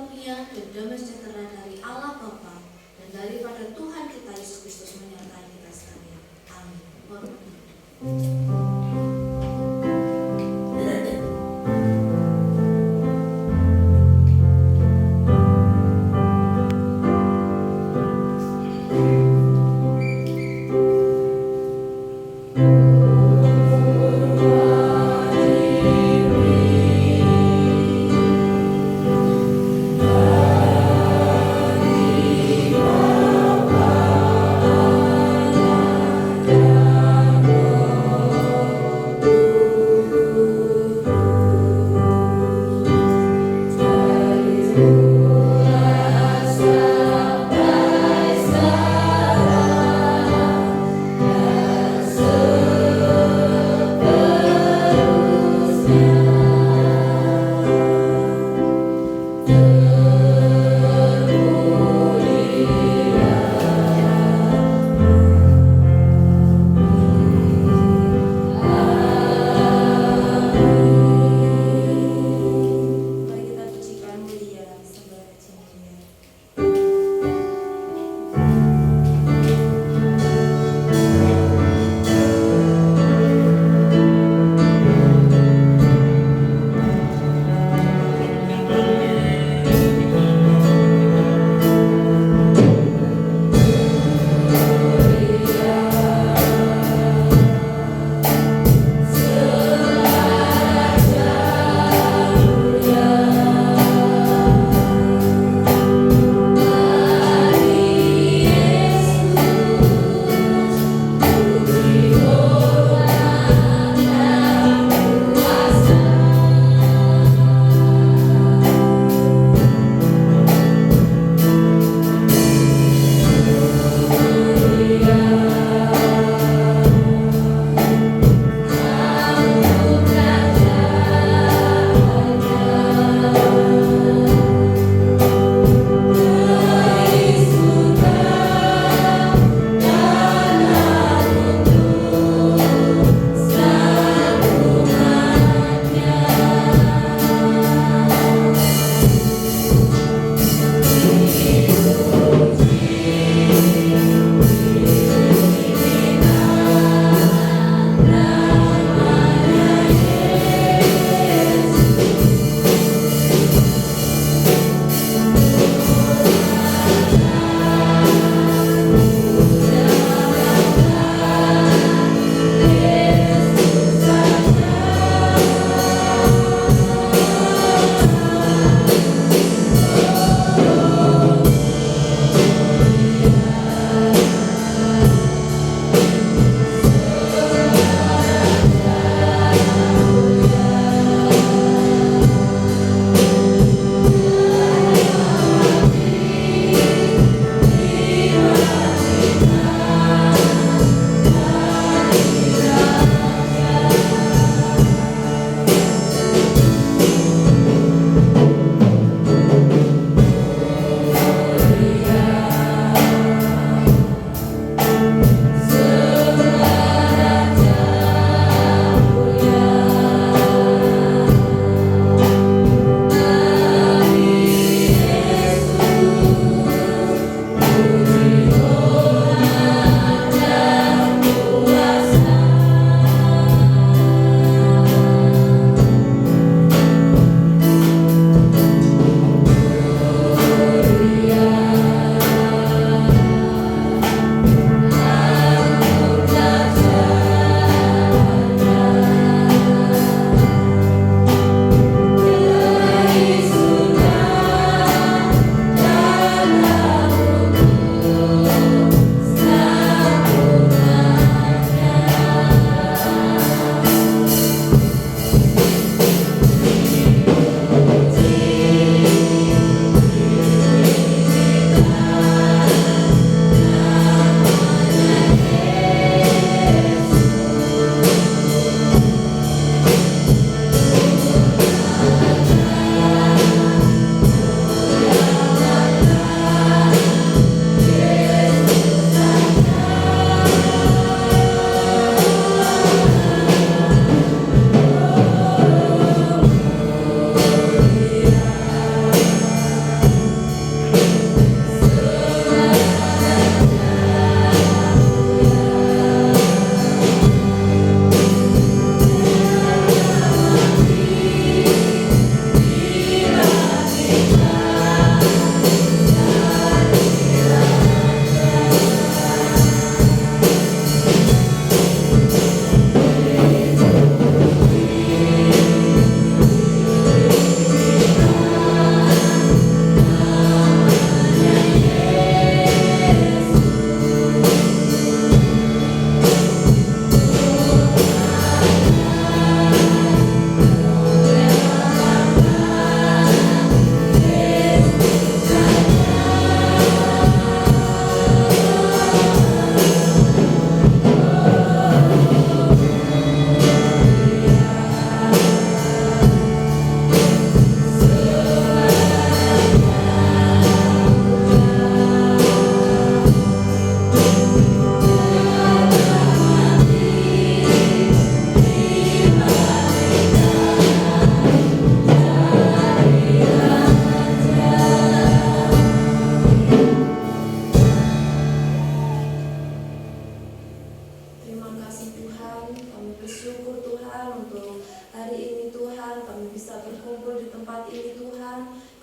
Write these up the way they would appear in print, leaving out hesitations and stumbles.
karunia dan damai sejahtera dari Allah Bapa dan daripada Tuhan kita Yesus Kristus menyertai kita sekalian. Amin.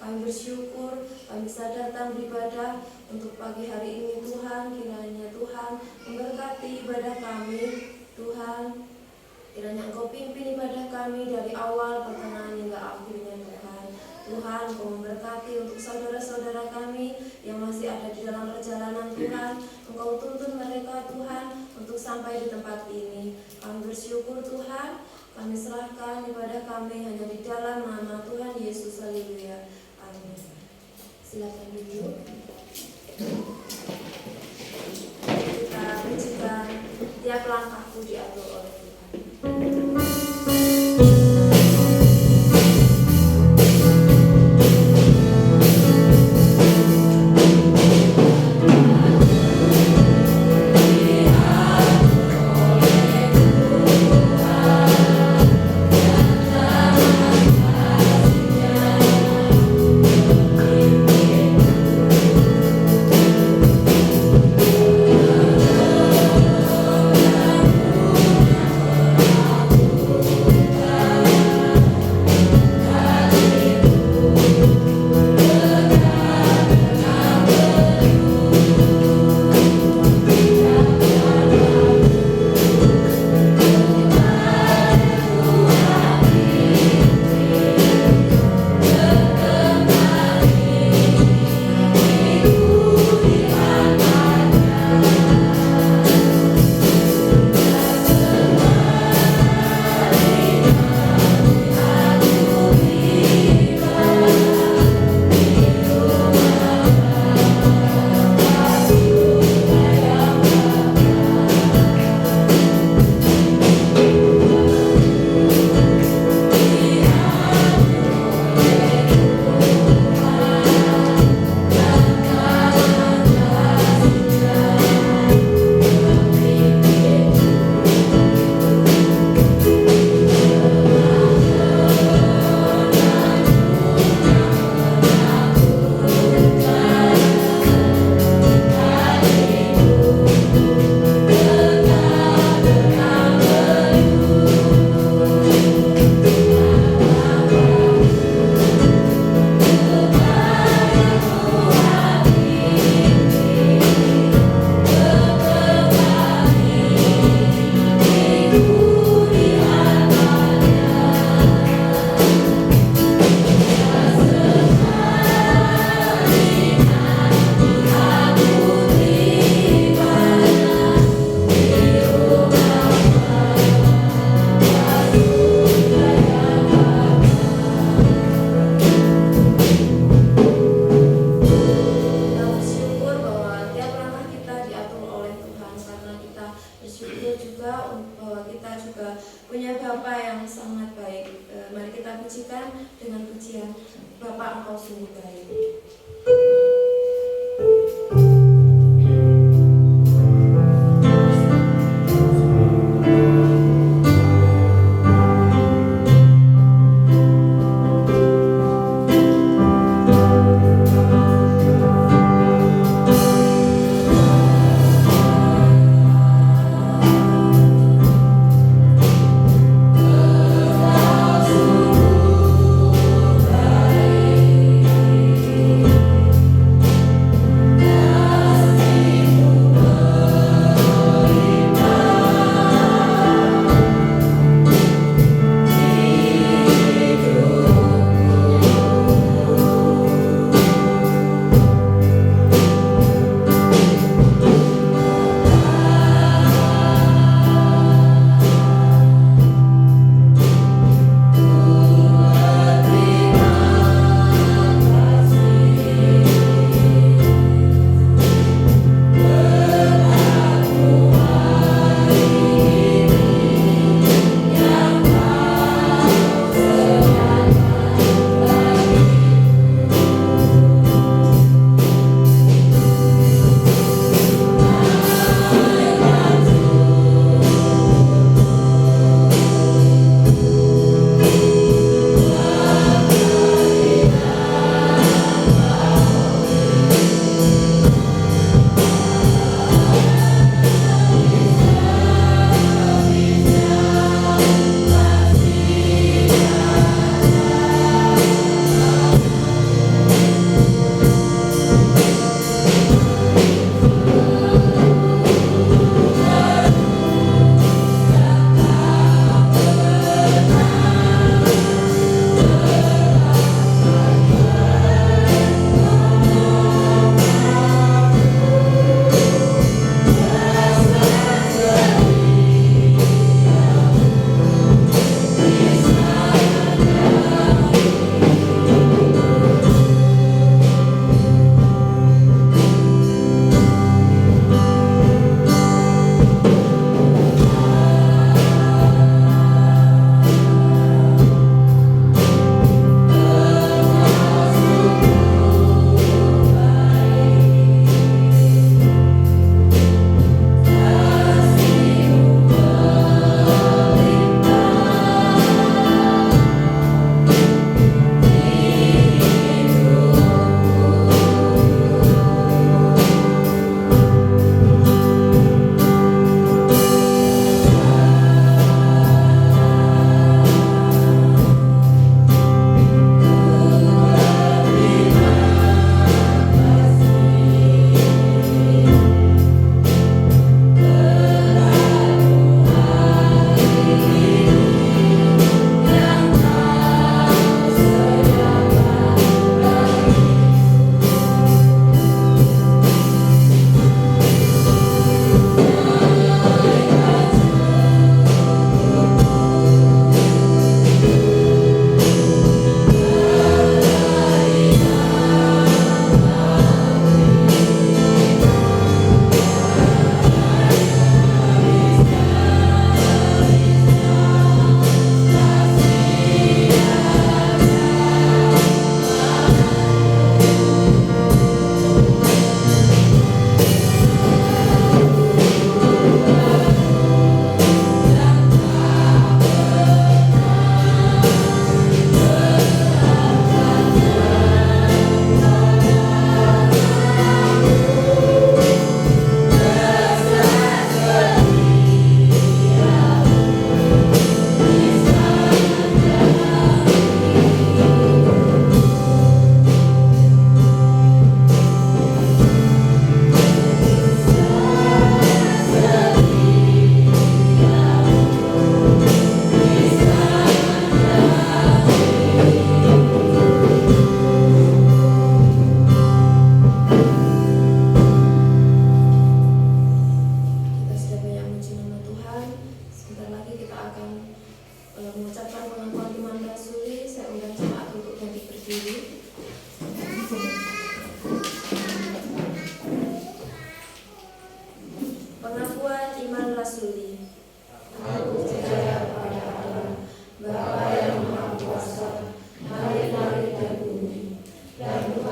Kami bersyukur kami bisa datang beribadah untuk pagi hari ini Tuhan. Kiranya Tuhan memberkati ibadah kami Tuhan. Kiranya Engkau pimpin ibadah kami dari awal, pertengahan hingga akhirnya Tuhan. Tuhan, Engkau memberkati untuk saudara-saudara kami yang masih ada di dalam perjalanan Tuhan. Engkau tuntun mereka Tuhan untuk sampai di tempat ini. Kami bersyukur Tuhan, kami serahkan ibadah kami hanya di dalam nama Tuhan Yesus. Haleluya. Amin. Silakan duduk. Kita pujikan tiap langkahku diatur oleh Tuhan.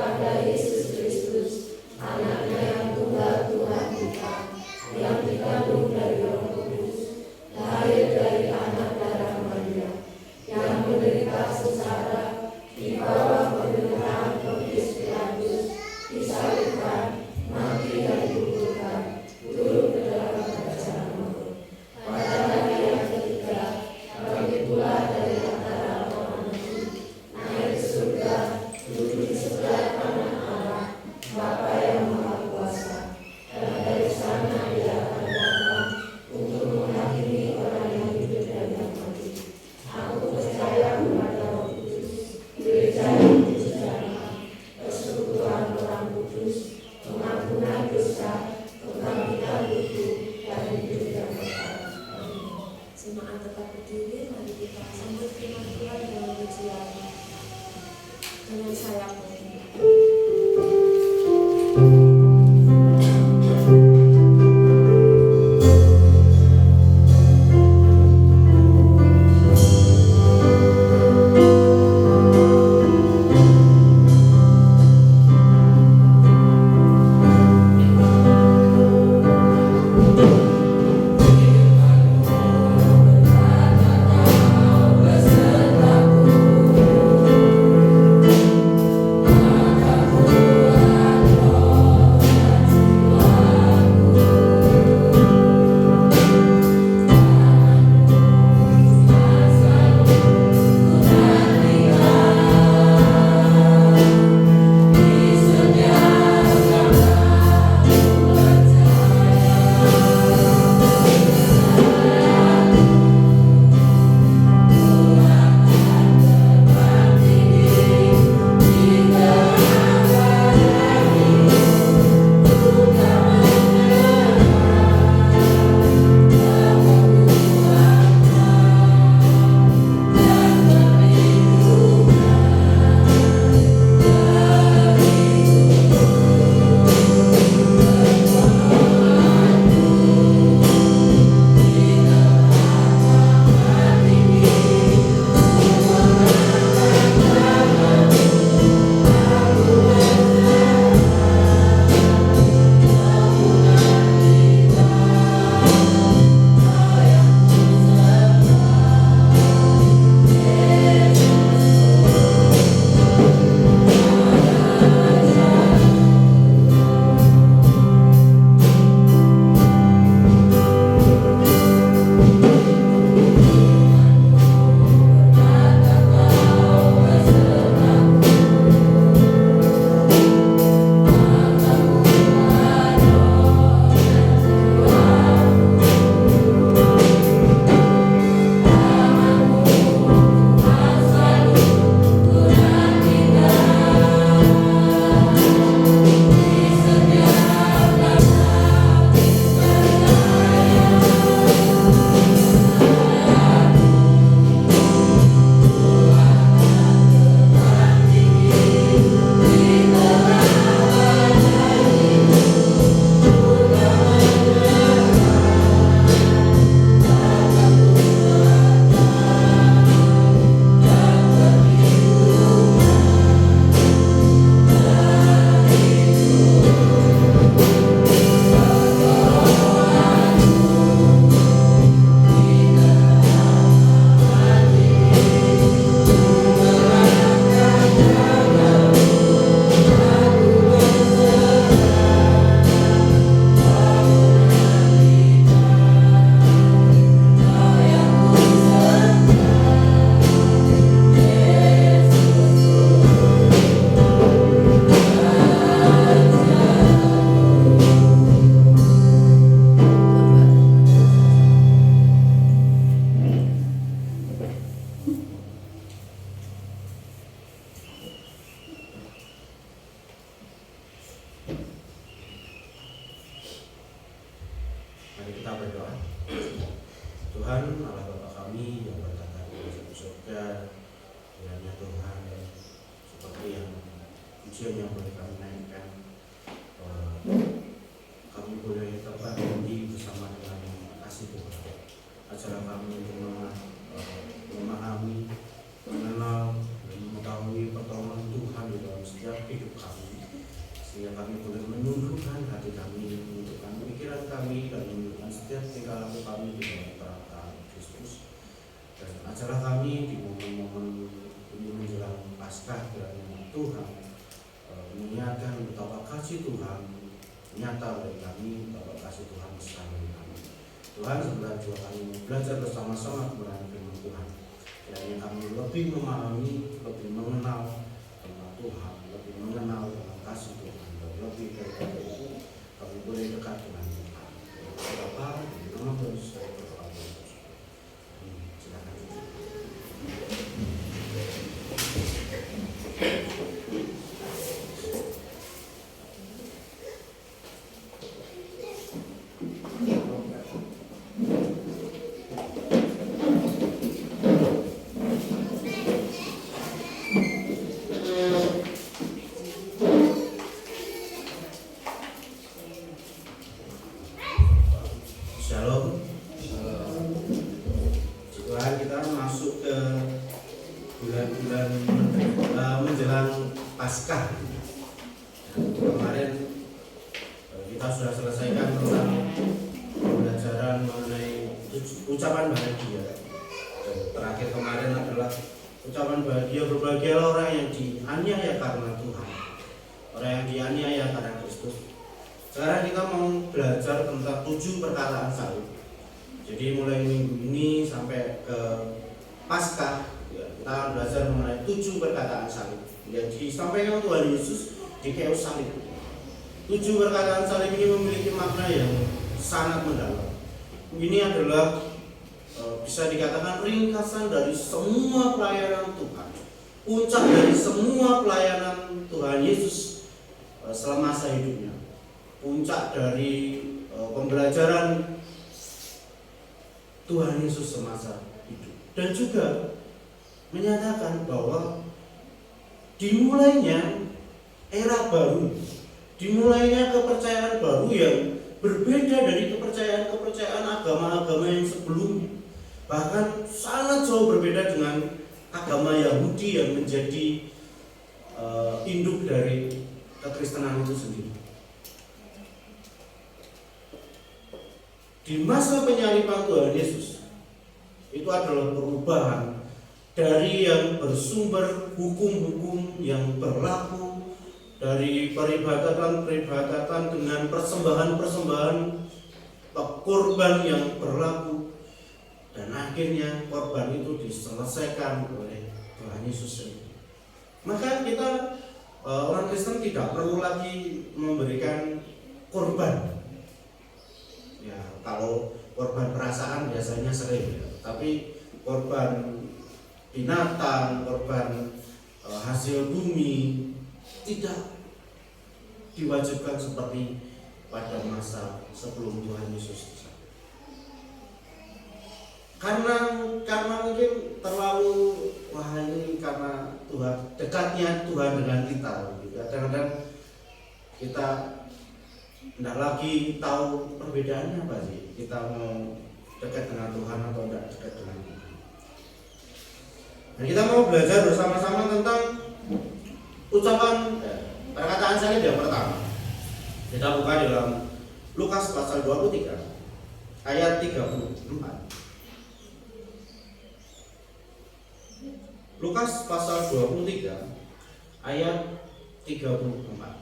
kepada Yesus Kristus, anaknya yang tunggal Tuhan kita, yang dikandung dari Roh Kudus, lahir dari anak darah Maria, yang menderita sengsara di bawah pemerintahan Pontius Pilatus, disalibkan, mati dan dikuburkan, turun ke dalam kerajaan maut. Pada hari yang ketiga, bangkit pula dari antara orang mati, naik ke surga, duduk di sebelah kanan Allah, Bapa yang Maha Kuasa, dan dari sana Dia akan datang untuk menghakimi orang yang hidup dan yang mati. Aku percaya kepada Roh Kudus, Gereja yang kudus dan am, persekutuan orang kudus, pengampunan dosa, kebangkitan tubuh, dan hidup yang kekal. Amin. Jemaat tetap berdiri, mari kita sambut firman Tuhan dengan pujian dengan saya pun. Mari kita berdoa. Tuhan Allah Bapa kami yang bertata di surga, kiranya Tuhan seperti yang ujian yang boleh kami naikkan, kami boleh tetap tinggi bersama dengan kasih Tuhan. Ajar kami untuk memahami, mengenal dan mengetahui pertolongan Tuhan di dalam setiap hidup kami. sehingga kami boleh menundukkan hati kami, menundukkan pikiran kami, dan menundukkan setiap tingkah laku kami di dalam perkataan Kristus. Dan ajarlah kami di momen-momen ini menjelang Paskah, kiranya Tuhan mengingatkan betapa kasih Tuhan nyata bagi kami, betapa kasih Tuhan besar bagi kami. Tuhan, sebenarnya juga kami belajar bersama-sama kebenaran firman Tuhan. Kiranya kami lebih memahami, lebih mengenal tentang Tuhan, lebih mengenal tentang kasih Tuhan, dan lebih daripada itu kami boleh dekat dengan Tuhan. Bapa, di nama Tuhan Yesus saya berdoa. Silakan. Shalom. Tuhan, kita masuk ke bulan-bulan menjelang Paskah. Kemarin kita sudah selesaikan tentang pembelajaran mengenai ucapan bahagia. Dan terakhir kemarin adalah ucapan bahagia, berbahagialah orang yang dianiaya karena Tuhan, orang yang dianiaya karena Kristus. Sekarang kita mau belajar tentang 7 perkataan salib. Jadi mulai minggu ini sampai ke Paskah, ya, kita akan belajar mengenai 7 perkataan salib yang disampaikan Tuhan Yesus di kayu salib. 7 perkataan salib ini memiliki makna yang sangat mendalam. Ini adalah bisa dikatakan ringkasan dari semua pelayanan Tuhan, puncak dari semua pelayanan Tuhan Yesus selama masa hidupnya, puncak dari pembelajaran Tuhan Yesus semasa hidup, dan juga menyatakan bahwa dimulainya era baru, dimulainya kepercayaan baru yang berbeda dari kepercayaan agama-agama yang sebelumnya, bahkan sangat jauh berbeda dengan agama Yahudi yang menjadi induk dari kekristenan itu sendiri. Di masa penyaliban Tuhan Yesus, itu adalah perubahan dari yang bersumber hukum-hukum yang berlaku, dari peribadatan dengan persembahan-persembahan korban yang berlaku, dan akhirnya korban itu diselesaikan oleh Tuhan Yesus sendiri. Maka kita orang Kristen tidak perlu lagi memberikan korban. Ya, kalau korban perasaan biasanya sering, ya. Tapi korban binatang, korban hasil bumi tidak diwajibkan seperti pada masa sebelum Tuhan Yesus. Karena mungkin terlalu ini karena Tuhan, dekatnya Tuhan dengan kita. Kadang-kadang kita tidak lagi tahu perbedaannya apa sih, kita mau dekat dengan Tuhan atau tidak dekat dengan Tuhan. Dan kita mau belajar bersama-sama tentang ucapan perkataan salib yang pertama. Kita buka dalam Lukas pasal 23 ayat 34. Lukas pasal 23 ayat 34.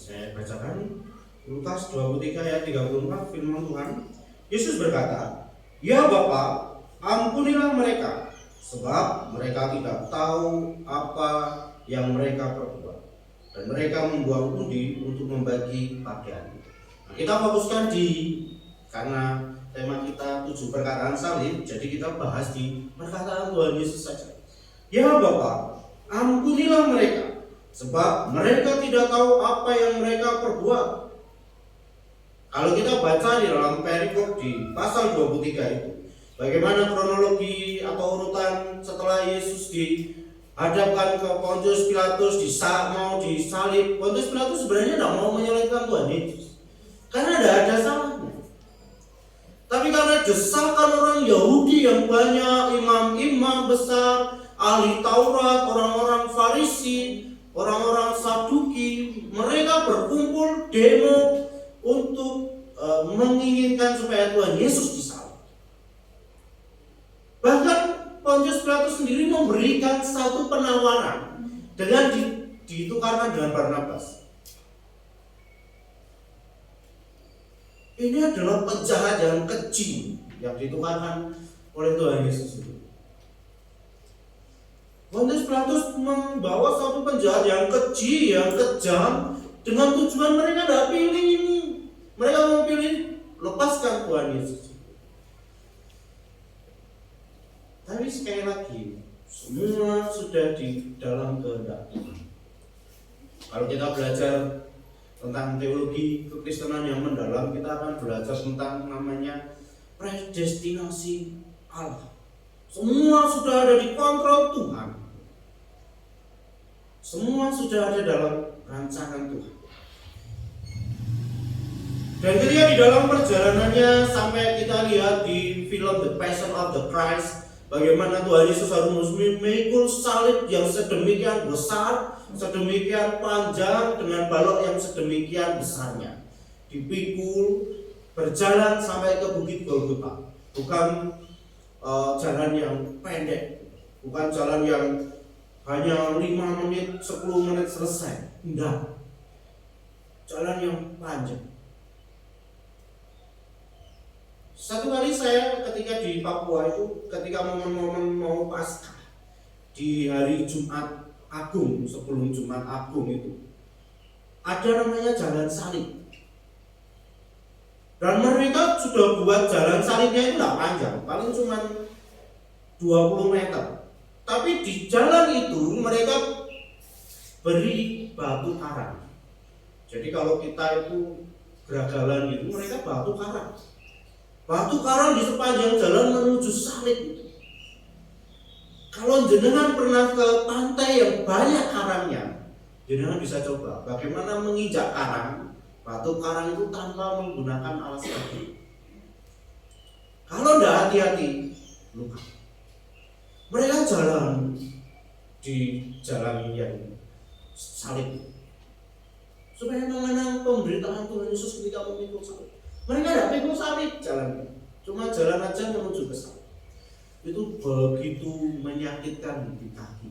Saya bacakan Lukas 23 ayat 34, firman Tuhan. Yesus berkata, "Ya Bapa, ampunilah mereka, sebab mereka tidak tahu apa yang mereka perbuat." Dan mereka membuang pundi untuk membagi pakaian. Nah, kita fokuskan karena tema kita 7 perkataan salib, jadi kita bahas di perkataan Tuhan Yesus saja. Ya Bapa, ampunilah mereka, sebab mereka tidak tahu apa yang mereka perbuat. Kalau kita baca di dalam perikop di pasal 23 itu, Bagaimana kronologi atau urutan setelah Yesus dihadapkan ke Pontius Pilatus, mau disalib. Pontius Pilatus sebenarnya tidak mau menyalibkan Tuhan Yesus karena tidak ada salahnya. Tapi karena desakan orang Yahudi yang banyak, imam-imam besar, ahli Taurat, orang-orang Farisi, orang-orang Saduki, mereka berkumpul demo untuk menginginkan supaya Tuhan Yesus disalib. Bahkan Pontius Pilatus sendiri memberikan satu penawaran dengan ditukarkan dengan Barnabas. Ini adalah penjahat yang keji yang ditukarkan oleh Tuhan Yesus itu. Pontius Pilatus membawa satu penjahat yang keji, yang kejam, dengan tujuan mereka tidak pilih ini. Mereka mau pilih lepaskan Tuhan Yesus. Tapi sekali lagi, semua sudah di dalam kehendak Tuhan. Kalau kita belajar tentang teologi kekristenan yang mendalam, kita akan belajar tentang namanya predestinasi Allah. Semua sudah ada di kontrol Tuhan. Semua sudah ada dalam rancangan Tuhan. Dan ketika di dalam perjalanannya sampai kita lihat di film The Passion of the Christ, bagaimana Tuhan Yesus harus memikul salib yang sedemikian besar, sedemikian panjang, dengan balok yang sedemikian besarnya. Dipikul, berjalan sampai ke Bukit Golgota. Bukan jalan yang pendek, bukan jalan yang hanya 5 menit, 10 menit selesai. Tidak. Jalan yang panjang. Satu kali saya ketika di Papua itu, ketika momen-momen mau Paskah di hari Jumat Agung, sebelum Jumat Agung itu, ada namanya jalan salib. Dan mereka sudah buat jalan salibnya itu tidak panjang, paling cuma 20 meter. Tapi di jalan itu mereka beri batu karang. Jadi kalau kita itu geragalan itu, mereka batu karang. Batu karang di sepanjang jalan menuju salib itu. Kalau jenengan pernah ke pantai yang banyak karangnya, jenengan bisa coba bagaimana menginjak karang, batu karang itu tanpa menggunakan alas kaki. Kalau tidak hati-hati, luka. Mereka jalan di jalan yang salib supaya mengenang penderitaan Tuhan Yesus ketika memikul salib. Mereka tidak pikul salib jalannya, cuma jalan aja menuju ke salib. Itu begitu menyakitkan di kaki.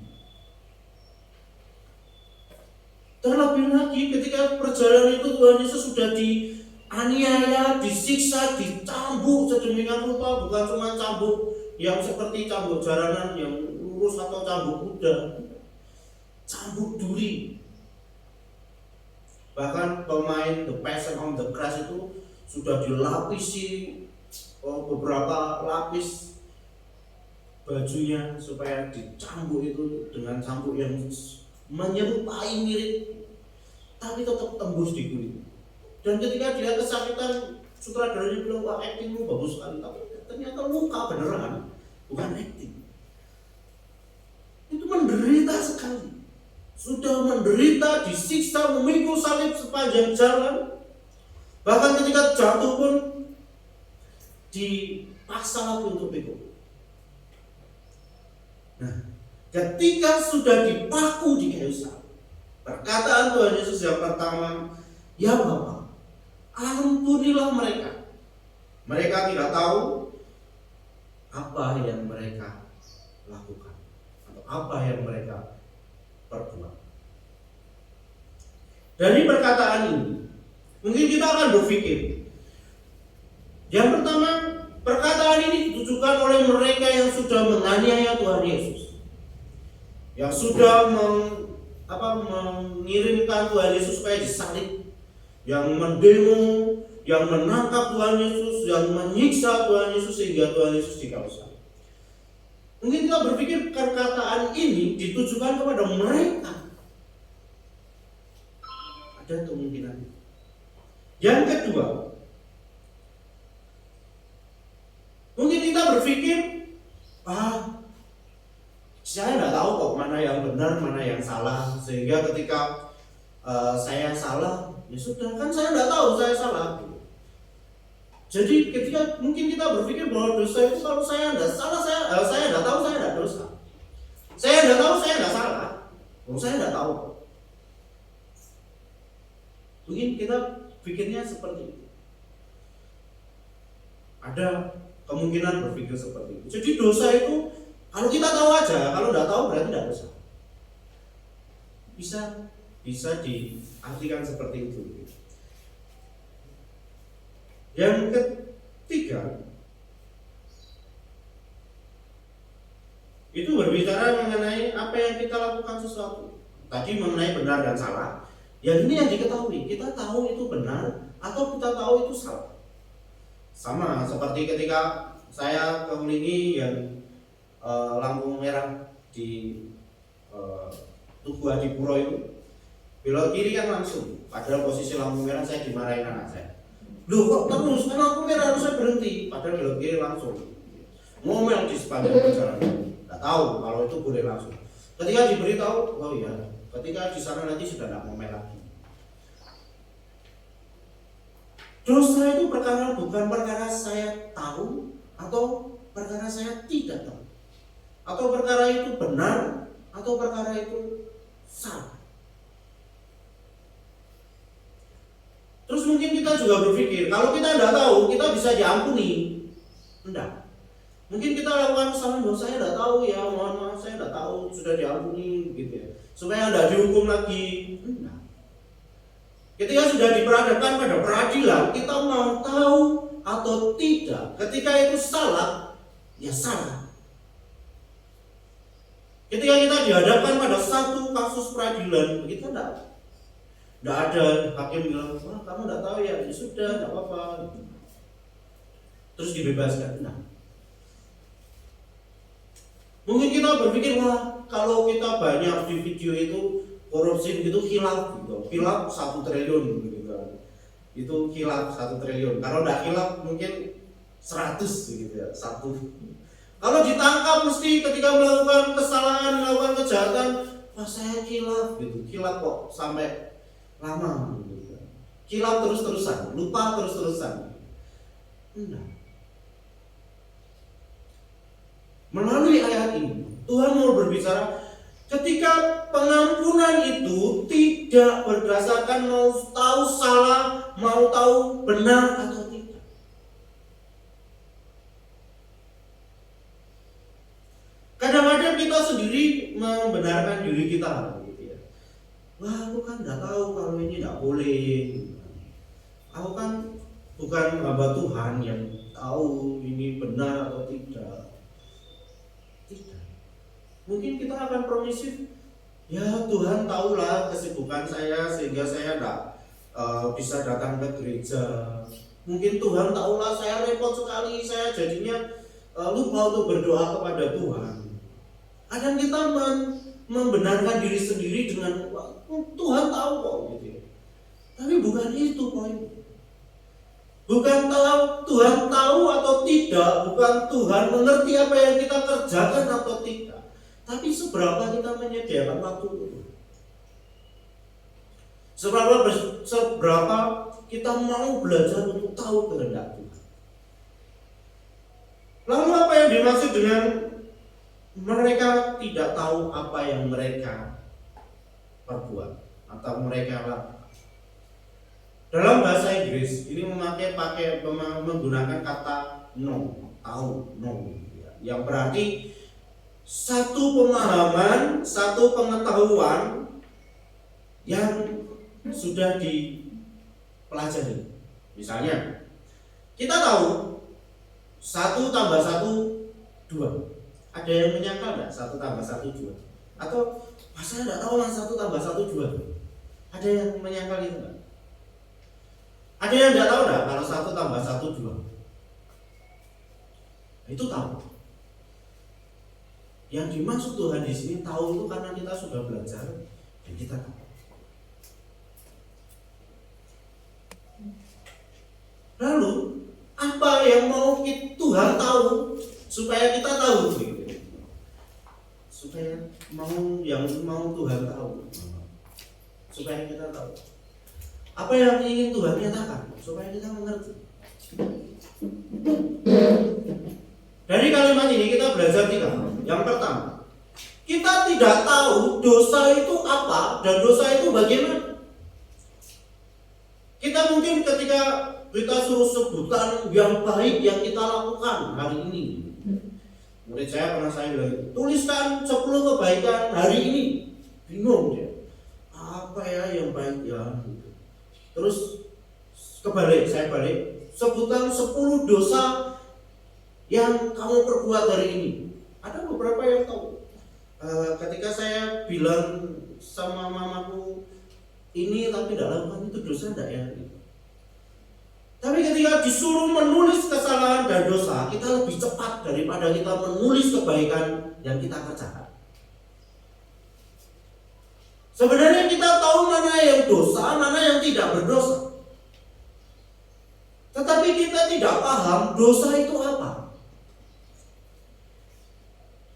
Terlebih lagi ketika perjalanan itu Tuhan Yesus sudah dianiaya, disiksa, dicambuk sedemikian rupa, bukan cuma cambuk yang seperti cambuk jalanan yang lurus atau cambuk kuda, cambuk duri. Bahkan pemain The Passion of the Christ itu sudah dilapisi beberapa lapis bajunya supaya dicambuk itu dengan cambuk yang menyerupai mirip, tapi tetap tembus di kulit. Dan ketika dia kesakitan, sutradaranya bilang, wah actingmu bagus sekali, tapi ternyata luka beneran, bukan acting. Itu menderita sekali. Sudah menderita, disiksa, memikul salib sepanjang jalan. Bahkan ketika jatuh pun dipaksa lagi untuk pikul. Nah, ketika sudah dipaku di kayu salib, perkataan Tuhan Yesus yang pertama, ya Bapa, ampunilah mereka. Mereka tidak tahu apa yang mereka lakukan atau apa yang mereka perbuat. Dari perkataan ini, mungkin kita akan berpikir, yang pertama, perkataan ini ditujukan oleh mereka yang sudah menganiaya Tuhan Yesus, yang sudah mengirimkan Tuhan Yesus supaya disalib, yang mendemo, yang menangkap Tuhan Yesus, yang menyiksa Tuhan Yesus sehingga Tuhan Yesus dikawal. Mungkin kita berpikir perkataan ini ditujukan kepada mereka. Ada kemungkinan. Yang kedua, Mungkin kita berpikir, saya nggak tahu kok mana yang benar, mana yang salah, sehingga ketika saya salah, ya sudah, kan saya nggak tahu saya salah. Jadi ketika mungkin kita berpikir bahwa dosa itu kalau saya nggak salah, saya nggak tahu saya nggak dosa. Saya nggak tahu saya nggak salah. Saya nggak tahu. Mungkin kita pikirnya seperti itu. Ada kemungkinan berpikir seperti itu. Jadi dosa itu kalau kita tahu aja, kalau nggak tahu berarti nggak dosa. Bisa diartikan seperti itu. Yang ketiga itu berbicara mengenai apa yang kita lakukan sesuatu. Tadi mengenai benar dan salah. Yang ini yang diketahui, kita tahu itu benar atau kita tahu itu salah. Sama seperti ketika saya kelilingi yang lampu merah di Tugu Adipuro itu, belok kiri kan langsung. Padahal posisi lampu merah saya dimarahin anak saya. Loh kok terus, kan lampu merah harusnya berhenti. Padahal belok kiri langsung. Ngomel di sepanjang perjalanan. Nggak tahu kalau itu boleh langsung. Ketika diberitahu, oh iya, ketika di sana nanti sudah nggak ngomel lagi. Dosa itu bukan perkara saya tahu atau perkara saya tidak tahu, atau perkara itu benar atau perkara itu salah. Terus mungkin kita juga berpikir kalau kita tidak tahu kita bisa diampuni. Enggak. Mungkin kita lakukan kesalahan, saya tidak tahu ya, mohon maaf saya tidak tahu, sudah diampuni gitu ya, supaya tidak dihukum lagi. Enggak. Ketika sudah diperhadapkan pada peradilan, kita mau tahu atau tidak. Ketika itu salah, ya salah. Ketika kita dihadapkan pada satu kasus peradilan, kita tidak ada hakim bilang, wah kamu tidak tahu ya, ya sudah, tidak apa-apa. Terus dibebaskan. Nah, mungkin kita berpikir, wah kalau kita banyak di video itu korupsi itu hilaf gitu, hilaf 1 triliun gitu, itu hilaf 1 triliun. Kalau tidak hilaf mungkin 100 gitu ya, 1. Kalau ditangkap mesti ketika melakukan kesalahan, melakukan kejahatan, wah saya hilaf gitu, hilaf kok sampai lama gitu, hilaf terus-terusan, lupa terus-terusan. Enggak. Melalui ayat ini Tuhan mau berbicara ketika pengampunan itu tidak berdasarkan mau tahu salah, mau tahu benar atau tidak. Kadang-kadang kita sendiri membenarkan diri kita gitu ya. Wah, aku kan nggak tahu kalau ini nggak boleh. Aku kan bukan hamba Tuhan yang tahu ini benar atau tidak. Tidak. Mungkin kita akan permisif, ya Tuhan tahulah kesibukan saya sehingga saya tidak bisa datang ke gereja. Mungkin Tuhan tahulah saya repot sekali, saya jadinya lupa untuk berdoa kepada Tuhan. Kadang kita membenarkan diri sendiri dengan Tuhan tahu kok gitu ya. Tapi bukan itu poinnya. Bukan Tuhan tahu atau tidak, bukan Tuhan mengerti apa yang kita kerjakan atau tidak, tapi seberapa kita menyediakan waktu itu. Seberapa kita mau belajar untuk tahu kehendak Tuhan. Lalu apa yang dimaksud dengan mereka tidak tahu apa yang mereka perbuat atau mereka lakukan? Dalam bahasa Inggris ini menggunakan kata know, tahu, know, yang berarti satu pemahaman, satu pengetahuan yang sudah dipelajari. Misalnya kita tahu 1 tambah 1 2. Ada yang menyangkal nggak 1 tambah 1 2? Atau saya nggak tahu lah 1 tambah 1 2. Ada yang menyangkal itu nggak? Ada yang nggak tahu nggak kalau 1 tambah 1 2? Itu tahu. Yang dimaksud Tuhan di sini tahu itu karena kita sudah belajar dan kita tahu. Lalu apa yang mau Tuhan tahu supaya kita tahu gitu. Supaya mau Tuhan tahu, supaya kita tahu apa yang ingin Tuhan nyatakan, supaya kita mengerti. Dari kalimat ini kita belajar 3. Yang pertama, kita tidak tahu dosa itu apa dan dosa itu bagaimana. Kita mungkin ketika kita suruh sebutkan yang baik yang kita lakukan hari ini, murid saya pernah saya bilang, tuliskan 10 kebaikan hari ini. Bingung dia, apa ya yang baik ya. Terus saya balik, sebutkan 10 dosa yang kamu perbuat hari ini. Ada beberapa yang tahu. Ketika saya bilang sama mamaku ini tapi tidak lakukan, itu dosa tidak ya? Tapi ketika disuruh menulis kesalahan dan dosa, kita lebih cepat daripada kita menulis kebaikan yang kita kerjakan. Sebenarnya kita tahu mana yang dosa, mana yang tidak berdosa. Tetapi kita tidak paham dosa itu apa.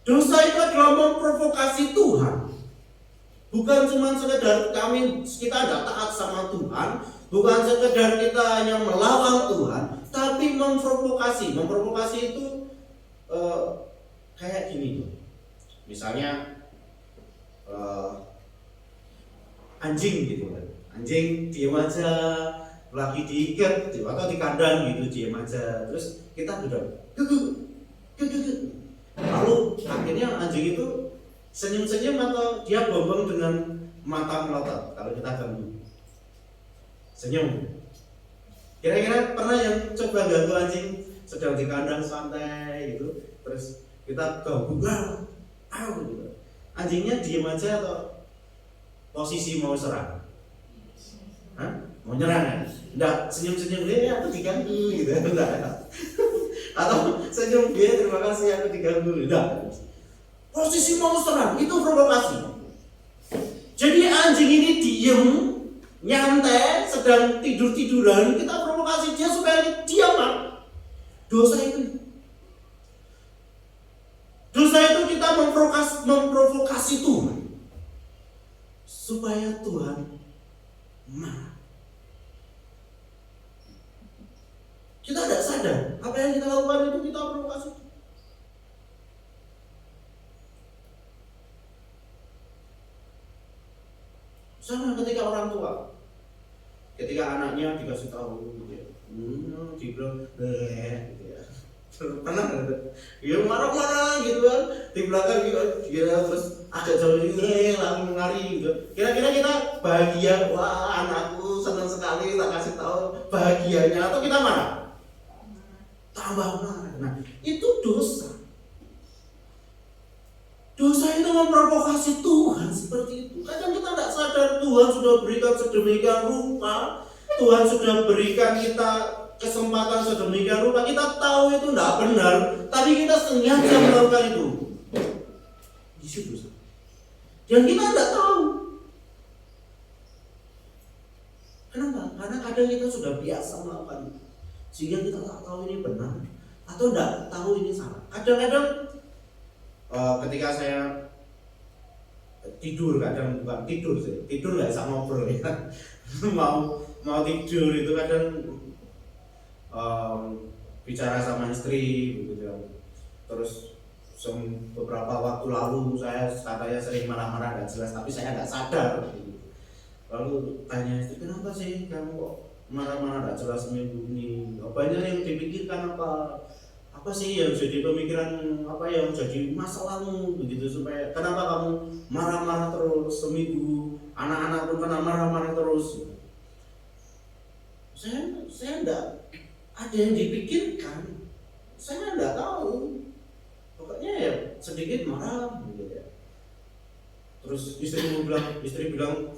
Dosa itu adalah memprovokasi Tuhan. Bukan cuma sekedar kita tidak taat sama Tuhan, bukan sekedar kita hanya melawan Tuhan, tapi memprovokasi. Memprovokasi itu kayak gini. Misalnya anjing gitu kan. Anjing diam aja, lagi diikat atau di kandang gitu diam aja. Terus kita udah lalu akhirnya anjing itu senyum-senyum atau dia bombong dengan mata melotot kalau kita ganggu. Senyum. Kira-kira pernah yang coba ganggu anjing sedang di kandang santai gitu, terus kita ganggu gitu. Anjingnya diam aja atau posisi mau serang? Mau nyerang kan? Enggak, senyum-senyum dia aku diganggu gitu. Enggak. Atau senyum dia terima kasih aku diganggu. Enggak. Posisi mau serang itu provokasi. Jadi anjing ini diem, nyantai, sedang tidur-tiduran, kita provokasi dia supaya diam. Dosa itu. Dosa itu kita memprovokasi Tuhan supaya Tuhan marah. Kita tidak sadar apa yang kita lakukan itu kita provokasi. Sama ketika orang tua, ketika anaknya dikasih tahu, gitu ya, dibilang gitu ya, pernah nggak? Dia marah-marah gitu kan, di belakang gitu, dia terus agak jauh ini langsung lari gitu. Kira-kira kita bahagia, wah anakku senang sekali tak kasih tahu bahagianya, atau kita marah? Tambah marah. Nah itu dosa. Dosa itu memprovokasi Tuhan seperti itu. Kadang kita tidak sadar Tuhan sudah berikan sedemikian rupa, Tuhan sudah berikan kita kesempatan sedemikian rupa. Kita tahu itu tidak benar, tapi kita sengaja melakukan itu. Itu dosa. Dan kita tidak tahu. Kenapa? Karena kadang kita sudah biasa melakukan itu, sehingga kita tak tahu ini benar atau tidak tahu ini salah. Kadang-kadang ketika saya tidur, kadang bukan tidur sih, tidur nggak bisa ngobrol ya. mau tidur itu kadang bicara sama istri gitu ya. Terus beberapa waktu lalu saya katanya sering marah-marah nggak jelas, tapi saya nggak sadar gitu. Lalu tanya istri, kenapa sih kamu kok marah-marah nggak jelas seminggu ini? Banyak yang dipikirkan apa sih yang jadi pemikiran, apa yang jadi masalahmu begitu, supaya kenapa kamu marah-marah terus seminggu, anak-anak pun kena marah-marah terus. Saya enggak ada yang dipikirkan, saya enggak tahu, pokoknya ya sedikit marah gitu ya. Terus istri bilang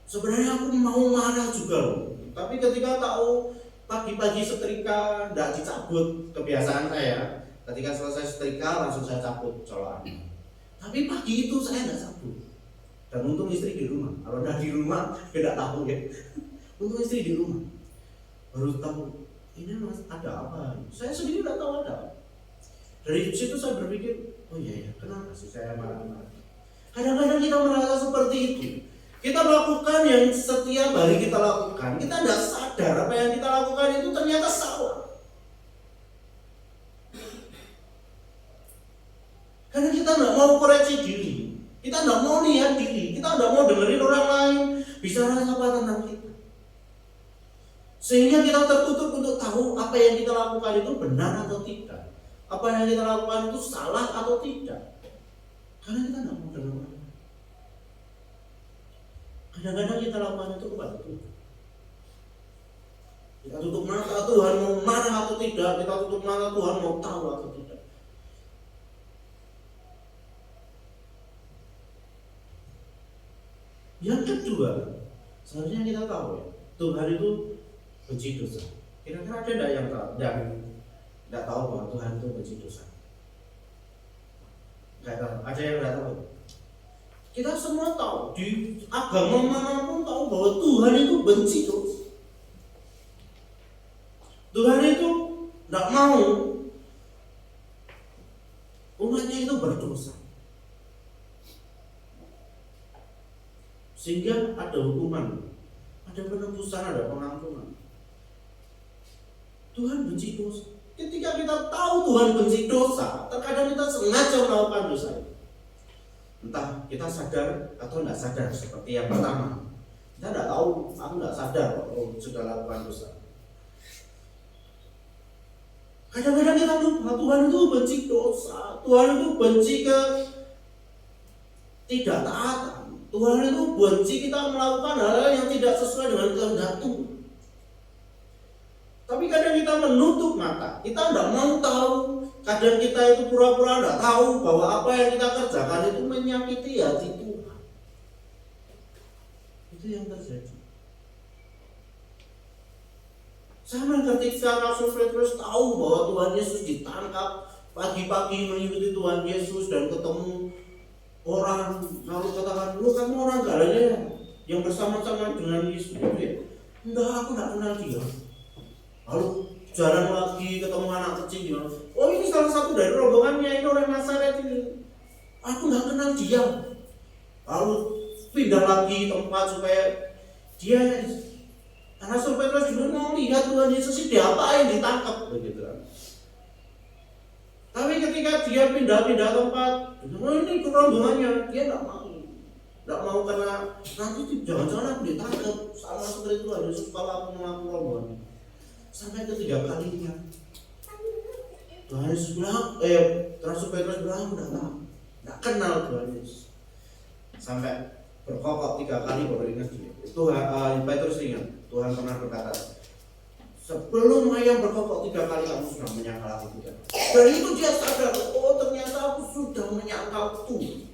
sebenarnya aku mau marah juga loh, tapi ketika tahu pagi-pagi setrika tidak dicabut, kebiasaan saya ketika selesai setrika langsung saya cabut colokannya. Tapi pagi itu saya tidak cabut. Dan untung istri di rumah. Kalau tidak di rumah tidak tahu ya. Untung istri di rumah. Baru tahu ini mas ada apa? Saya sendiri tidak tahu ada. Dari situ saya berpikir, oh iya ya, kenapa sih saya marah-marah? Kadang-kadang kita merasa seperti itu. Kita melakukan yang setiap hari kita lakukan, kita tidak sadar apa yang kita lakukan itu ternyata salah. Karena kita tidak mau koreksi diri, kita tidak mau lihat diri, kita tidak mau dengerin orang lain bicara apa tentang kita. Sehingga kita tertutup untuk tahu apa yang kita lakukan itu benar atau tidak, apa yang kita lakukan itu salah atau tidak. Karena kita tidak mau dengar. Kadang-kadang kita lakukan itu kepada Tuhan. Kita tutup mata Tuhan mau marah atau tidak, kita tutup mata Tuhan mau tahu atau tidak. Yang kedua, seharusnya kita tahu ya, Tuhan itu benci dosa. Kira-kira ada tidak yang tahu? Tidak tahu bahwa Tuhan itu benci dosa. Tidak tahu. Ada yang tidak tahu? Kita semua tahu, di agama manapun tahu bahwa Tuhan itu benci dosa. Tuhan itu tidak mau umatnya itu berdosa, sehingga ada hukuman, ada penebusan, ada pengampunan. Tuhan benci dosa. Ketika kita tahu Tuhan benci dosa, terkadang kita sengaja melakukan dosa itu. Entah kita sadar atau tidak sadar, seperti yang pertama. Kita tidak tahu, aku tidak sadar kalau sudah lakukan dosa. Kadang-kadang kita lupa Tuhan itu benci dosa, Tuhan itu benci ke tidak taatan, Tuhan itu benci kita melakukan hal-hal yang tidak sesuai dengan kehendak Tuhan. Tapi kadang kita menutup mata, kita tidak mau tahu. Kadang kita itu pura-pura tidak tahu bahwa apa yang kita kerjakan itu menyakiti hati Tuhan. Itu yang terjadi. Sama ketika Rasul Petrus tahu bahwa Tuhan Yesus ditangkap, pagi-pagi mengikuti Tuhan Yesus dan ketemu orang, lalu katakan, lu kamu orang Galilea yang bersama-sama dengan Yesus itu ya? Enggak, aku tidak kenal dia. Lalu jalan lagi ketemu anak kecil, oh ini salah satu dari rombongannya, ini orang Nazaret ini. Aku nggak kenal dia. Lalu pindah lagi tempat supaya dia, Rasul Petrus juga mau lihat Tuhan Yesus ini diapain, ditangkap begitu. Tapi ketika dia pindah-pindah tempat, oh ini rombongannya, dia nggak mau karena nanti jangan-jangan aku ditangkap sama seperti Tuhan Yesus kalau aku mengaku rombongan. Sampai ketiga kalinya Tuhan Yesus bilang, Rasul Petrus bilang, tidak kenal Tuhan Yesus. Sampai berkokok 3 kali baru ingat dia. Petrus ingat, Tuhan pernah berkata, sebelum ayam berkokok 3 kali kamu sudah menyangkal aku 3 kali. Dan itu dia sadar, oh ternyata aku sudah menyangkal Tuhan.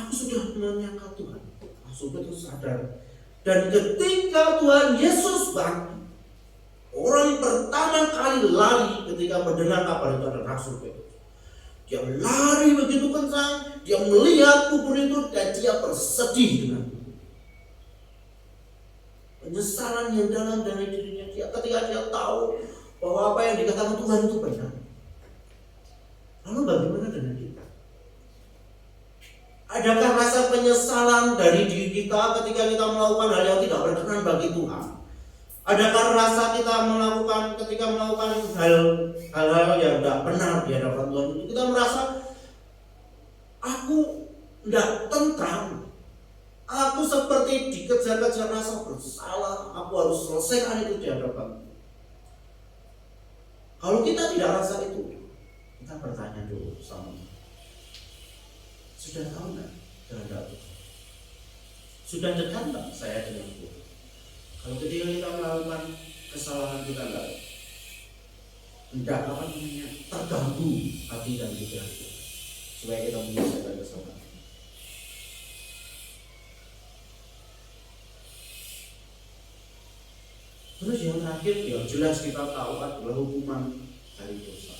Aku sudah menyangkal Tuhan. Rasul Petrus sadar. Dan ketika Tuhan Yesus bangkit, orang pertama kali lari ketika mendengar kabar itu adalah Rasul Petrus. Dia lari begitu kencang, dia melihat kubur itu dan dia bersedih dengan itu. Penyesalan yang dalam dari dirinya dia ketika dia tahu bahwa apa yang dikatakan Tuhan itu benar. Lalu bagaimana dengan kita? Adakah rasa penyesalan dari diri kita ketika kita melakukan hal yang tidak berkenan bagi Tuhan? Adakah rasa kita melakukan ketika melakukan hal-hal yang tidak benar di hadapan Tuhan itu kita merasa aku tidak tentram, aku seperti dikejar-kejar rasa bersalah, aku harus selesaikan itu di hadapan Tuhan. Kalau kita tidak rasa itu, kita bertanya dulu sama sudah tahu nggak kehendak Tuhan? Sudah dekat nggak saya dengan Tuhan? Kalau ketika kita melakukan kesalahan kita tidak akan terganggu hati dan pikiran kita, supaya kita menyelesaikan kesalahan. Terus yang terakhir yang jelas kita tahu adalah hukuman dari dosa.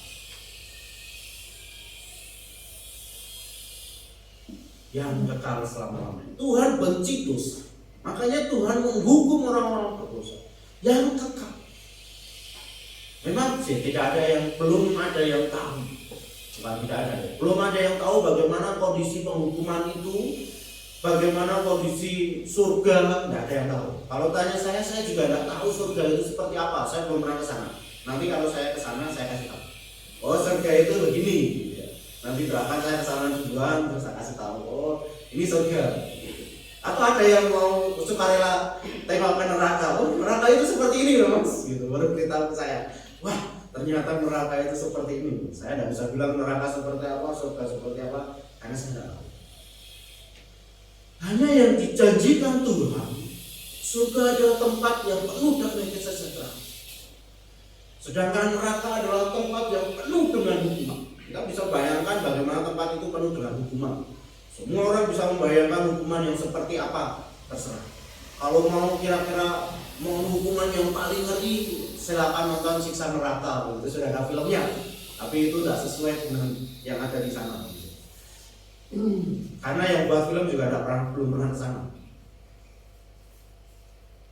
Yang kekal selama-lamanya. Tuhan benci dosa. Makanya Tuhan menghukum orang-orang berdosa yang kekal. Memang masih belum ada yang tahu. Bukan tidak ada, belum ada yang tahu bagaimana kondisi penghukuman itu, bagaimana kondisi surga, tidak ada yang tahu. Kalau tanya saya juga tidak tahu surga itu seperti apa. Saya belum pernah ke sana. Nanti kalau saya ke sana saya kasih tahu. Oh, surga itu begini. Nanti doakan saya ke sana duluan terus saya kasih tahu. Oh, ini surga. Atau ada yang mau sukarela tengok ke neraka. Oh, neraka itu seperti ini loh Mas. Gitu. Baru beritahu ke saya. Wah, ternyata neraka itu seperti ini. Saya tidak bisa bilang neraka seperti apa, surga seperti apa, karena saya tidak tahu. Hanya yang dijanjikan Tuhan, surga adalah tempat yang penuh dengan kesejahteraan. Sedangkan neraka adalah tempat yang penuh dengan hukuman. Kita bisa bayangkan bagaimana tempat itu penuh dengan hukuman. Semua orang bisa membayangkan hukuman yang seperti apa, terserah. Kalau mau kira-kira mau hukuman yang paling ngeri, silakan nonton Siksa Neraka, itu sudah ada filmnya. Tapi itu tidak sesuai dengan yang ada di sana. Karena yang buat film juga belum pernah ke sana.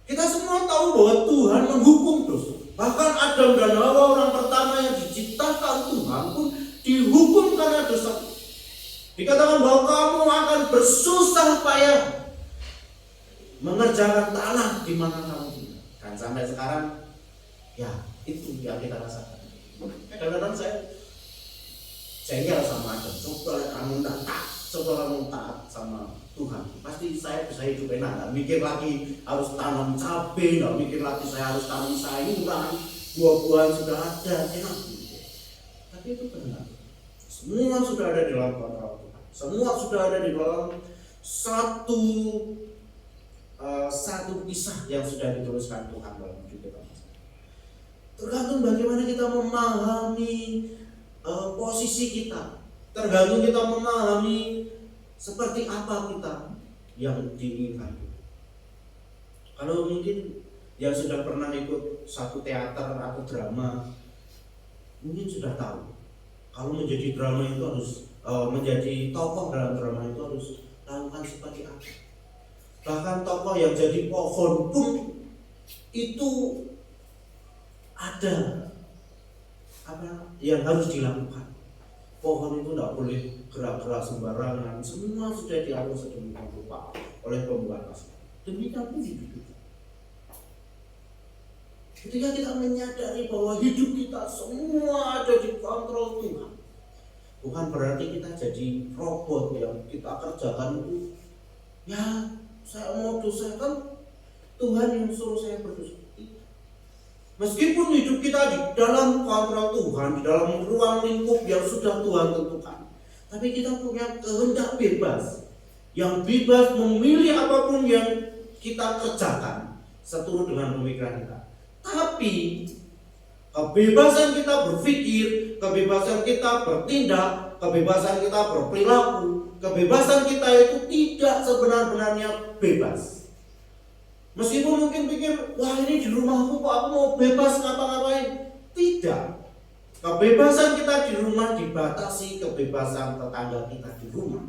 Kita semua tahu bahwa Tuhan menghukum terus. Bahkan Adam dan Hawa, orang pertama yang diciptakan Tuhan, pun dihukum karena dosa. Dikatakan bahwa kamu akan bersusah payah mengerjakan tanah di mana kamu tinggal. Dan sampai sekarang, ya itu yang kita rasakan. Kadang-kadang saya jengkel sama Adam. Coba kamu taat sama Tuhan, pasti saya bisa hidup enak. Nggak mikir lagi harus tanam cabai, nggak mikir lagi saya harus tanam sayuran, buah-buahan sudah ada, enak. Tapi itu benar. Semua sudah ada di dalam kontrol Tuhan. Semua sudah ada di dalam satu kisah yang sudah dituliskan Tuhan dalam hidup kita. Tergantung bagaimana kita memahami posisi kita. Tergantung kita memahami seperti apa kita yang diinginkan. Kalau mungkin yang sudah pernah ikut satu teater atau drama, mungkin sudah tahu. Kalau menjadi drama itu harus menjadi tokoh dalam drama itu harus lakukan seperti apa. Bahkan tokoh yang jadi pohon pun itu ada apa yang harus dilakukan. Pohon itu tidak boleh gerak-gerak sembarangan. Semua sudah diatur sedemikian rupa oleh pembuat naskah. Demikian pun hidup kita. Ketika kita menyadari bahwa hidup kita semua ada di kontrol Tuhan, bukan berarti kita jadi robot yang kita kerjakan itu. Ya, saya mau dosa kan Tuhan yang suruh saya berdosa. Meskipun hidup kita di dalam kontrol Tuhan, di dalam ruang lingkup yang sudah Tuhan tentukan, tapi kita punya kehendak bebas, yang bebas memilih apapun yang kita kerjakan seturut dengan pemikiran kita. Tapi kebebasan kita berpikir, kebebasan kita bertindak, kebebasan kita berperilaku, kebebasan kita itu tidak sebenar-benarnya bebas. Meskipun mungkin pikir, wah ini di rumahku kok aku mau bebas ngapa-ngapain. Tidak. Kebebasan kita di rumah dibatasi kebebasan tetangga kita di rumah.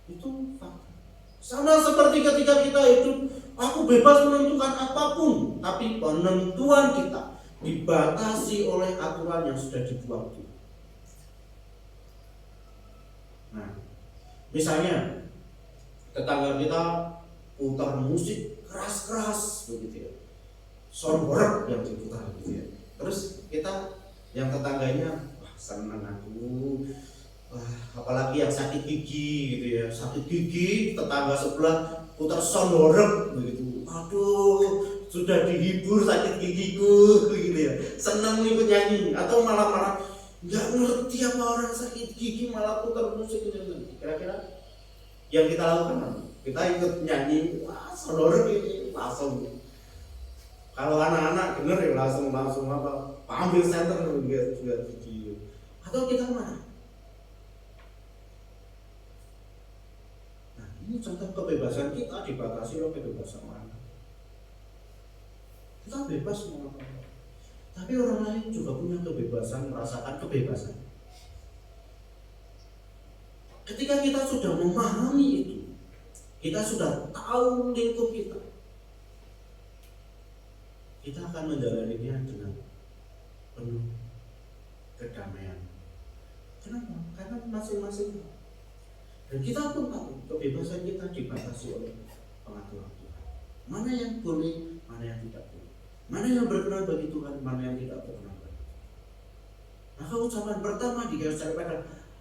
Itu fakta. Sama seperti ketika kita hidup, aku bebas menentukan apapun, tapi penentuan kita dibatasi oleh aturan yang sudah dibuat Tuhan. Nah, misalnya tetangga kita putar musik keras-keras begitu ya, soundboard yang diputar gitu ya. Terus kita yang tetangganya, wah senang aku, wah apalagi yang sakit gigi gitu ya, sakit gigi tetangga sebelah putar soundboard begitu, aduh sudah dihibur sakit gigiku begitu ya, senang ikut nyanyi. Atau malah nggak ngerti apa orang sakit gigi malah putar musik gitu. Kira-kira yang kita lakukan, kita ikut nyanyi, wah sonor ini langsung. Kalau anak-anak denger ya langsung apa, ambil center lihat video. Atau kita mana? Nah ini contoh kebebasan kita dibatasi oleh kebebasan orang. Kita bebas mau apa, tapi orang lain juga punya kebebasan, merasakan kebebasan. Ketika kita sudah memahami itu, kita sudah tahu lingkup kita, kita akan menjalaninya dengan penuh kedamaian. Kenapa? Karena masing-masing tahu. Dan kita pun tahu kebebasan kita dibatasi oleh pengaturan Tuhan. Mana yang boleh, mana yang tidak boleh. Mana yang berkenan bagi Tuhan, mana yang tidak berkenan bagi Tuhan. Maka ucapan pertama digariskan pada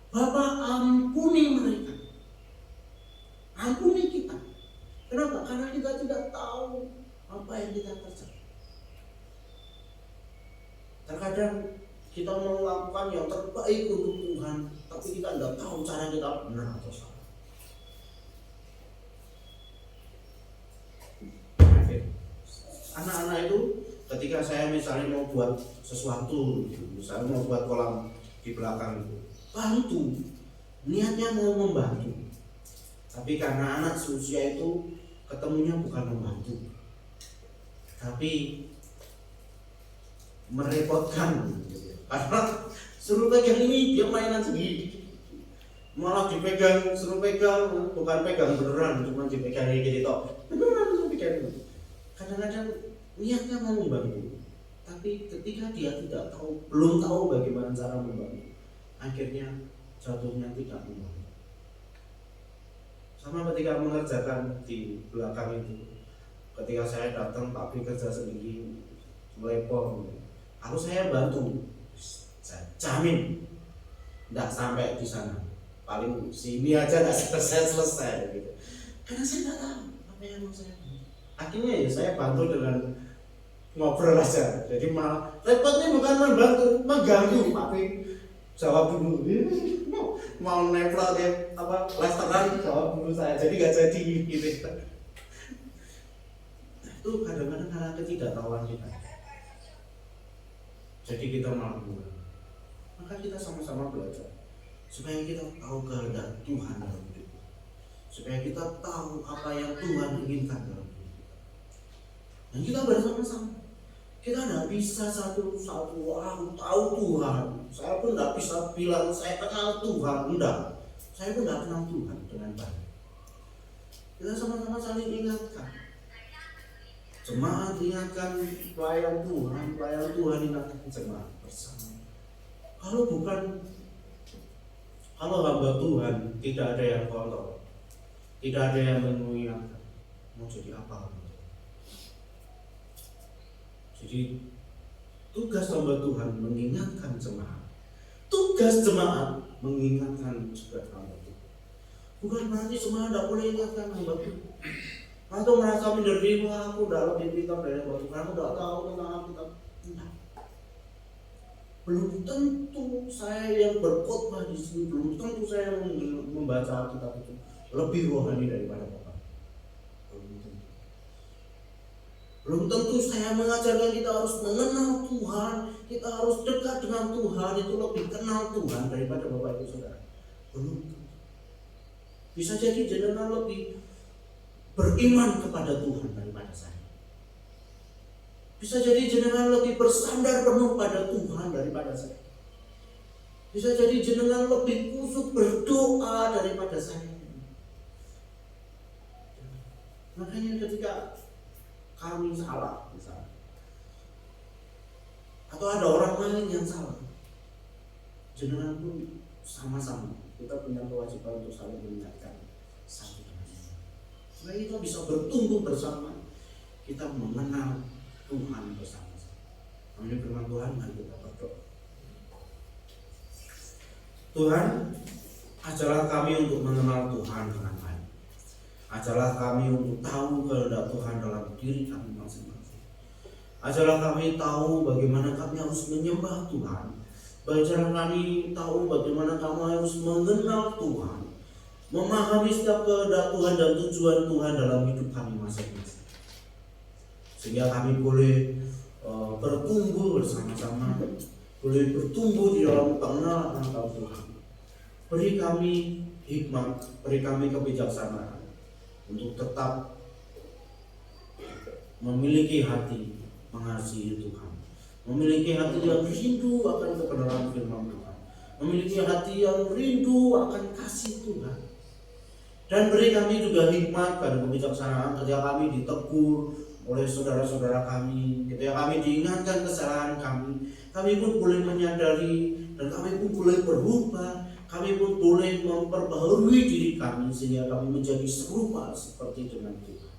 Bapa, ampuni mereka. Ampuni kita. Kenapa? Karena kita tidak tahu apa yang kita kerjakan. Terkadang kita melakukan yang terbaik untuk Tuhan, tapi kita tidak tahu cara kita benar atau salah. Anak-anak itu ketika saya misalnya mau buat sesuatu, misalnya mau buat kolam di belakang itu, bantu, niatnya mau membantu. Tapi karena anak seusia itu ketemunya bukan membantu, tapi merepotkan. Karena suruh pegang ini dia mainan sendiri, malah dipegang, suruh pegang, bukan pegang beneran, cuma dipegang gitu toh. Beneran pegang. Kadang-kadang niatnya mau membantu, tapi ketika dia tidak tahu, belum tahu bagaimana cara membantu, akhirnya jatuhnya tidak membantu. Sama ketika mengerjakan di belakang itu, ketika saya datang tapi kerja sendiri, melepon, aku saya bantu. Saya jamin tidak sampai di sana, paling sini aja tidak selesai gitu. Karena saya tidak tahu apa yang mau saya bantu. Akhirnya ya saya bantu dengan ngobrol aja. Jadi malah repotnya bukan membantu, mengganggu. Tapi jawab dulu, mau nempel ya apa lesteran, jawab dulu saya. Jadi nggak jadi gitu. Itu kadang-kadang karena ketidaktahuan kita. Jadi kita malah mengganggu. Maka kita sama-sama belajar supaya kita tahu kehendak Tuhan dalam hidup kita, supaya kita tahu apa yang Tuhan inginkan dalam hidup kita. Dan kita bersama-sama. Kita tidak bisa satu-satu, aku tahu Tuhan. Saya pun tidak bisa bilang saya kenal Tuhan. Tidak. Saya pun tidak kenal Tuhan dengan baik. Kita sama-sama saling ingatkan. Jemaat ingatkan pelayan Tuhan ingatkan jemaat bersama. Kalau hamba Tuhan tidak ada yang kontrol, tidak ada yang mengingatkan, mau jadi apa? Jadi tugas hamba Tuhan mengingatkan jemaat, tugas jemaat mengingatkan juga hamba Tuhan. Bukan berarti jemaat tidak boleh ingatkan hamba Tuhan. Atau merasa menderita, aku udah lebih pintar dari hamba Tuhan, aku udah tahu tentang kita. Tidak. Belum tentu saya yang berkhotbah di sini, belum tentu saya yang membaca Alkitab itu lebih rohani daripada Bapak. Belum tentu saya mengajarkan kita harus mengenal Tuhan, kita harus dekat dengan Tuhan, itu lebih kenal Tuhan daripada Bapak Ibu Saudara. Belum tentu. Bisa jadi jenengan lebih beriman kepada Tuhan daripada saya. Bisa jadi jenengan lebih bersandar penuh pada Tuhan daripada saya. Bisa jadi jenengan lebih kusuk berdoa daripada saya. Makanya ketika kami salah misalnya, atau ada orang lain yang salah, jenengan pun sama-sama kita punya kewajiban untuk saling mengingatkan satu dengan lain. Supaya kita bisa bertumbuh bersama, kita mengenal Tuhan bersama-sama. Amin. Firman Tuhan, mari kita berdoa. Tuhan, ajarlah kami untuk mengenal Tuhan dengan baik. Ajarlah kami untuk tahu kehendak Tuhan dalam diri kami masing-masing. Ajarlah kami tahu bagaimana kami harus menyembah Tuhan. Ajarlah kami tahu bagaimana kami harus mengenal Tuhan, memahami setiap kehendak Tuhan dan tujuan Tuhan dalam hidup kami masing-masing. Sehingga kami boleh bertumbuh bersama-sama, boleh bertumbuh di dalam pengenalan Engkau Tuhan. Beri kami hikmat, beri kami kebijaksanaan untuk tetap memiliki hati mengasihi Tuhan, memiliki hati yang rindu akan kebenaran firman Tuhan, memiliki hati yang rindu akan kasih Tuhan. Dan beri kami juga hikmat dan kebijaksanaan ketika kami ditegur oleh saudara-saudara kami. Ketika kami diingatkan kesalahan kami pun boleh menyadari dan kami pun boleh berubah. Kami pun boleh memperbaharui diri kami sehingga kami menjadi serupa seperti dengan Tuhan.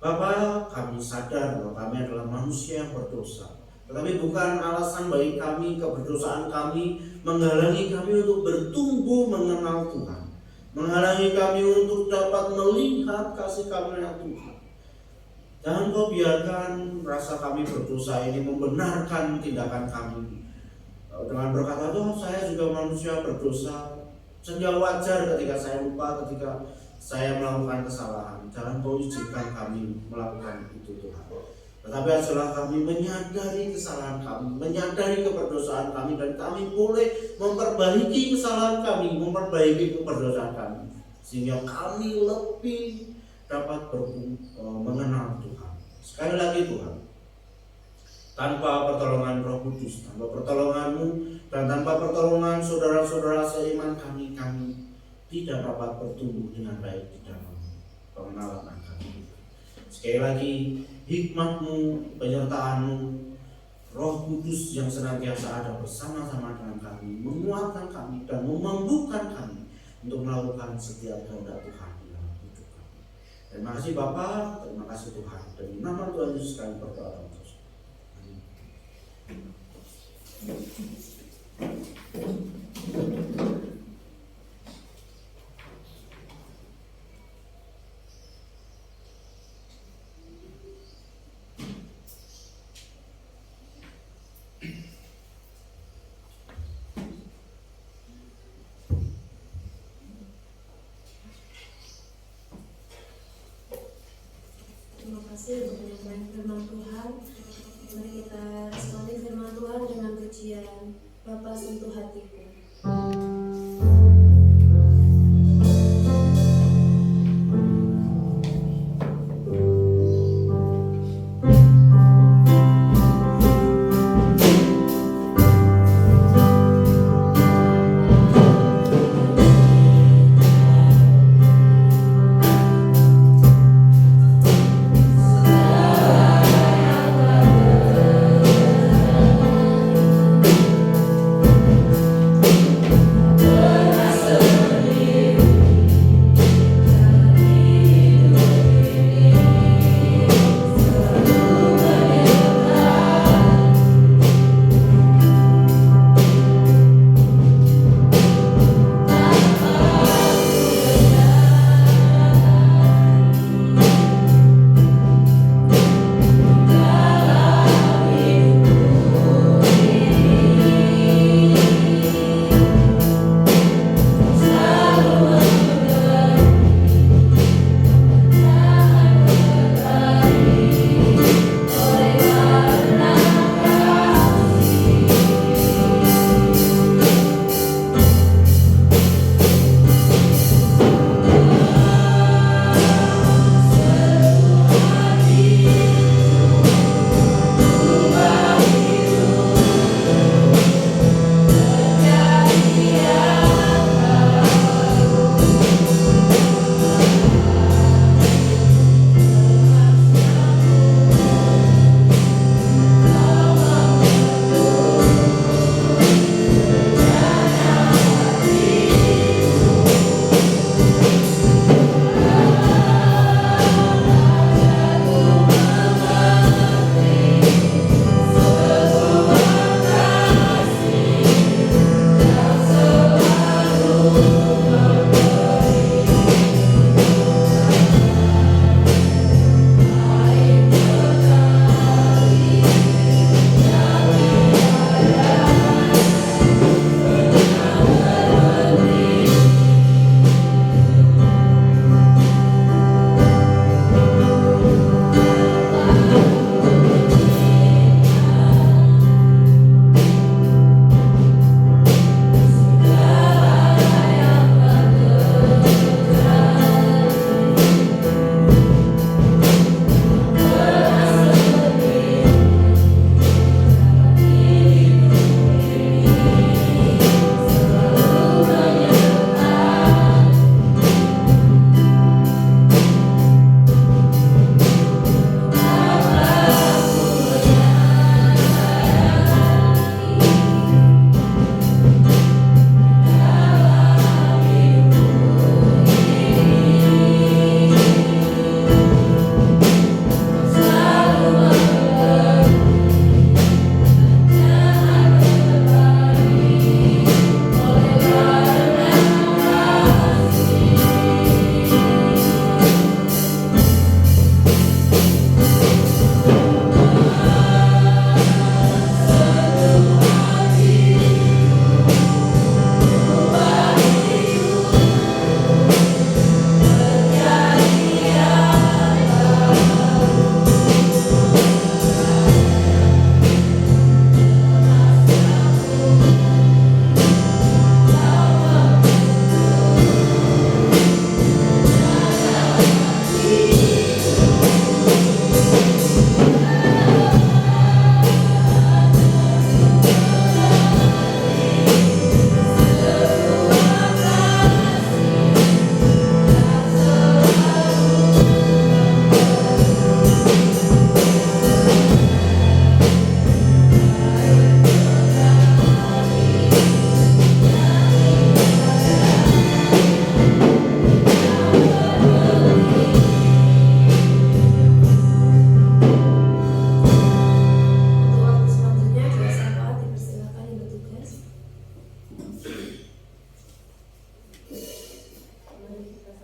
Bapa, kami sadar bahwa kami adalah manusia yang berdosa. Tetapi bukan alasan bagi kami, keberdosaan kami menghalangi kami untuk bertumbuh mengenal Tuhan, menghalangi kami untuk dapat melihat kasih karunia Tuhan. Jangan kau biarkan rasa kami berdosa ini membenarkan tindakan kami dengan berkata, "Oh, saya juga manusia berdosa." Sehingga wajar ketika saya lupa, ketika saya melakukan kesalahan. Jangan kau izinkan kami melakukan itu, Tuhan. Tetapi ajalah kami menyadari kesalahan kami, menyadari keberdosaan kami, dan kami boleh memperbaiki kesalahan kami, memperbaiki keberdosaan kami, sehingga kami lebih dapat mengenal Tuhan. Sekali lagi Tuhan, tanpa pertolongan Roh Kudus, tanpa pertolongan-Mu, dan tanpa pertolongan saudara-saudara seiman kami tidak dapat bertumbuh dengan baik di dalam pengenalan kami. Sekali lagi, hikmat-Mu, penyertaan-Mu, Roh Kudus yang senantiasa ada bersama-sama dengan kami, menguatkan kami dan memampukan kami untuk melakukan setiap kehendak Tuhan di dalam hidup kami. Terima kasih Bapa, terima kasih Tuhan. Demi nama Tuhan Yesus kami berdoa. Terima kasih untuk penyampaian firman Tuhan. Mari kita responi firman Tuhan dengan pujian Bapa sentuh hatiku.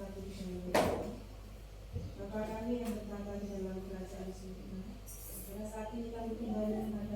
satu di dalam Bapa kami yang bertata di dalam kerajaan surga. Karena saat ini kami kembali menghadap